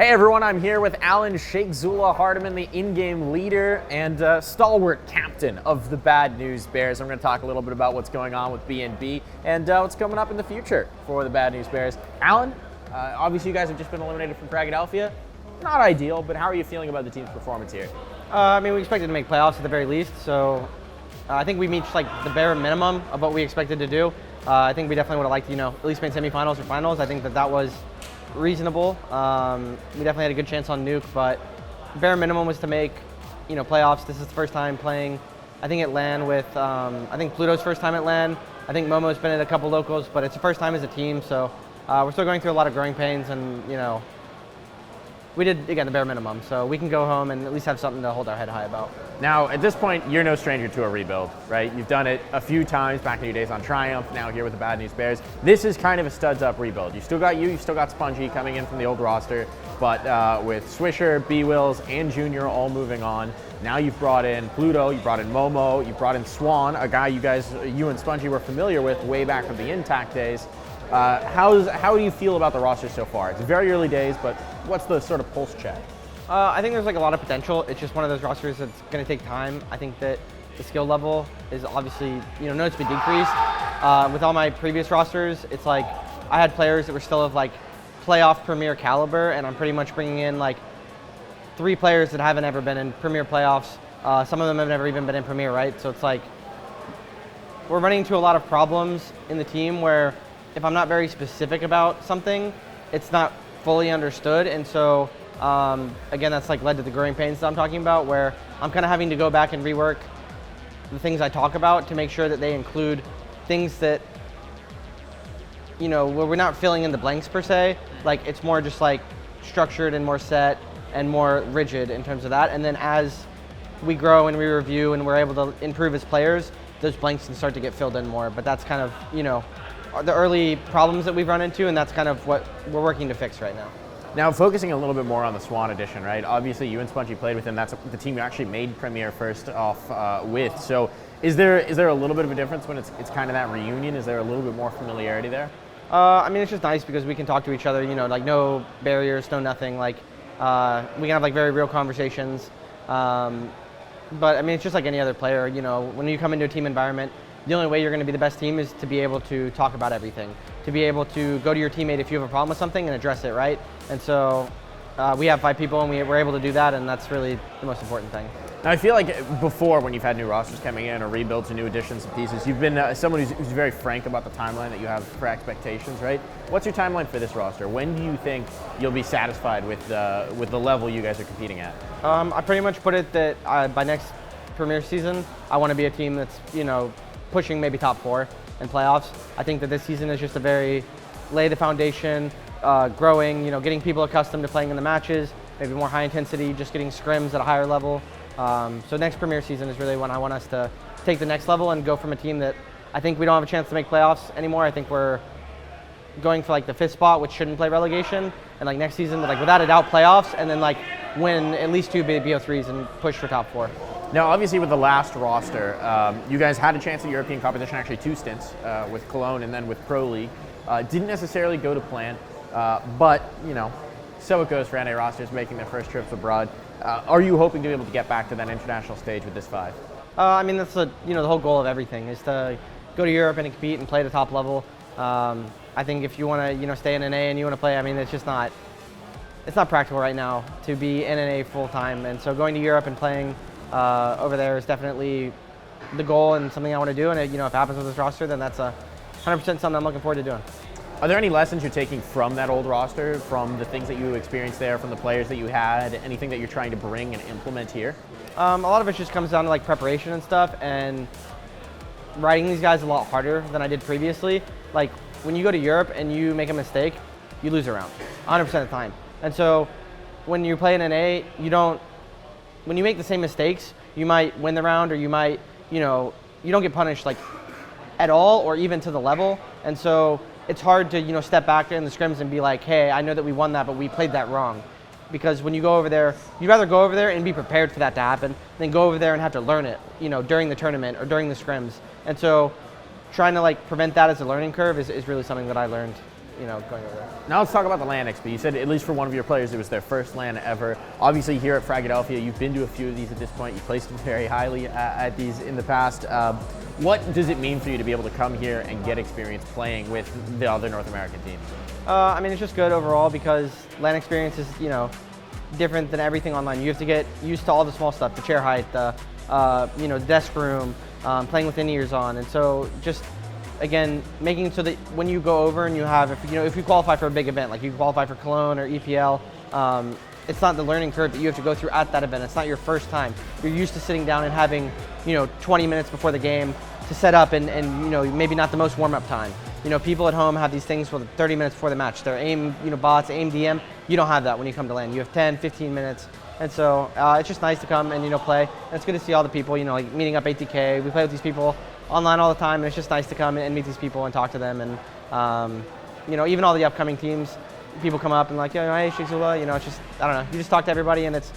Hey everyone, I'm here with Alan Shakezullah Hardiman, the in-game leader and stalwart captain of the Bad News Bears. I'm going to talk a little bit about what's going on with BNB and what's coming up in the future for the Bad News Bears. Alan, obviously you guys have just been eliminated from Fragadelphia. Not ideal, but how are you feeling about the team's performance here? I mean, we expected to make playoffs at the very least, so I think we reached like the bare minimum of what we expected to do. I think we definitely would have liked to, at least make semifinals or finals. I think that was reasonable. We definitely had a good chance on Nuke, but bare minimum was to make, playoffs. This is the first time playing, I think, at LAN with, I think Pluto's first time at LAN. I think Momo's been at a couple locals, but it's the first time as a team, so we're still going through a lot of growing pains, and, we did, again, the bare minimum, so we can go home and at least have something to hold our head high about. Now, at this point, you're no stranger to a rebuild, right? You've done it a few times back in your days on Triumph, now here with the Bad News Bears. This is kind of a studs-up rebuild. You've still got Spongy coming in from the old roster, but with Swisher, B-Wills, and Junior all moving on, now you've brought in Pluto, you brought in Momo, you brought in Swan, a guy you and Spongy were familiar with way back from the Intact days. How do you feel about the roster so far? It's very early days, but what's the sort of pulse check? I think there's a lot of potential. It's just one of those rosters that's going to take time. I think that the skill level is obviously, noticeably decreased. With all my previous rosters, it's like I had players that were still of playoff premier caliber, and I'm pretty much bringing in 3 players that haven't ever been in premier playoffs. Some of them have never even been in premier, right? So it's we're running into a lot of problems in the team where if I'm not very specific about something, it's not fully understood. And so, again, that's led to the growing pains that I'm talking about, where I'm kind of having to go back and rework the things I talk about to make sure that they include things that, where we're not filling in the blanks per se. It's more just structured and more set and more rigid in terms of that. And then as we grow and we review and we're able to improve as players, those blanks can start to get filled in more. But that's kind of, the early problems that we've run into, and that's kind of what we're working to fix right now. Now, focusing a little bit more on the Swan edition, right? Obviously, you and Spongy played with him. That's the team you actually made Premier first off with. So, is there a little bit of a difference when it's kind of that reunion? Is there a little bit more familiarity there? I mean, it's just nice because we can talk to each other. No barriers, no nothing. We can have very real conversations. But I mean, it's just like any other player. When you come into a team environment, the only way you're going to be the best team is to be able to talk about everything, to be able to go to your teammate if you have a problem with something and address it, right? And so we have 5 people and we're able to do that, and that's really the most important thing. Now, I feel like before, when you've had new rosters coming in or rebuilds and new additions and pieces, you've been someone who's very frank about the timeline that you have for expectations, right? What's your timeline for this roster? When do you think you'll be satisfied with the level you guys are competing at? I pretty much put it that by next Premier season, I want to be a team that's, pushing maybe top 4 in playoffs. I think that this season is just lay the foundation, growing, getting people accustomed to playing in the matches, maybe more high intensity, just getting scrims at a higher level. So next Premier season is really when I want us to take the next level and go from a team that I think we don't have a chance to make playoffs anymore. I think we're going for the 5th spot, which shouldn't play relegation, and next season, without a doubt, playoffs, and then win at least 2 BO3s and push for top 4. Now, obviously, with the last roster, you guys had a chance at European competition, actually 2 stints with Cologne and then with Pro League. Didn't necessarily go to plan, but, so it goes for NA rosters making their first trips abroad. Are you hoping to be able to get back to that international stage with this 5? I mean, that's the whole goal of everything is to go to Europe and compete and play at a top level. I think if you want to, stay in NA and you want to play, I mean, it's not practical right now to be in NA full time. And so going to Europe and playing over there is definitely the goal and something I want to do. And if it happens with this roster, then that's 100% something I'm looking forward to doing. Are there any lessons you're taking from that old roster, from the things that you experienced there, from the players that you had, anything that you're trying to bring and implement here? A lot of it just comes down to preparation and stuff, and riding these guys a lot harder than I did previously. When you go to Europe and you make a mistake, you lose a round 100% of the time. And so when you play in NA, when you make the same mistakes, you might win the round, or you might, you don't get punished at all or even to the level. And so it's hard to, step back in the scrims and be hey, I know that we won that, but we played that wrong. Because when you go over there, you'd rather go over there and be prepared for that to happen than go over there and have to learn it, during the tournament or during the scrims. And so trying to prevent that as a learning curve is really something that I learned, going over there. Now let's talk about the LAN XP. You said at least for one of your players, it was their first LAN ever. Obviously here at Fragadelphia, you've been to a few of these at this point. You placed very highly at these in the past. What does it mean for you to be able to come here and get experience playing with the other North American teams? I mean, it's just good overall because LAN experience is, different than everything online. You have to get used to all the small stuff, the chair height, the desk room, playing with in-ears on, and so just again making it so that when you go over and you have, if you qualify for a big event, like you qualify for Cologne or EPL, it's not the learning curve that you have to go through at that event. It's not your first time. You're used to sitting down and having 20 minutes before the game to set up and maybe not the most warm-up time. People at home have these things for 30 minutes before the match. Their aim, bots, aim DM. You don't have that when you come to LAN. You have 10, 15 minutes. And so it's just nice to come and play. And it's good to see all the people, like meeting up ATK. We play with these people online all the time, and it's just nice to come and meet these people and talk to them. And even all the upcoming teams, people come up and like, hey, Shakezullah, it's just, I don't know, you just talk to everybody, and it's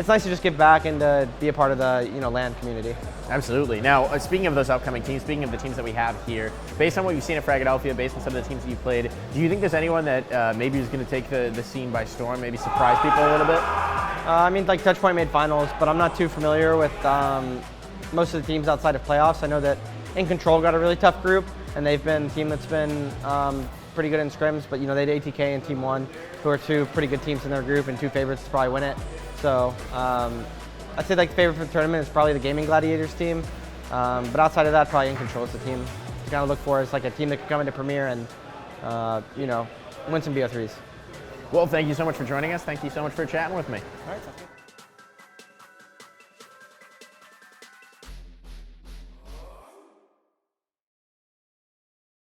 nice to just give back and be a part of the LAN community. Absolutely. Now, speaking of those upcoming teams, speaking of the teams that we have here, based on what you've seen at Fragadelphia, based on some of the teams that you've played, do you think there's anyone that maybe is going to take the scene by storm, maybe surprise people a little bit? I mean, like Touchpoint made finals, but I'm not too familiar with most of the teams outside of playoffs. I know that In Control got a really tough group, and they've been a team that's been pretty good in scrims, but they had ATK and Team 1, who are two pretty good teams in their group and two favorites to probably win it. So I'd say like the favorite for the tournament is probably the Gaming Gladiators team, but outside of that, probably In Control is the team to kind of look for. It's like a team that could come into Premier and win some BO3s. Well, thank you so much for joining us. Thank you so much for chatting with me. All right, sounds good.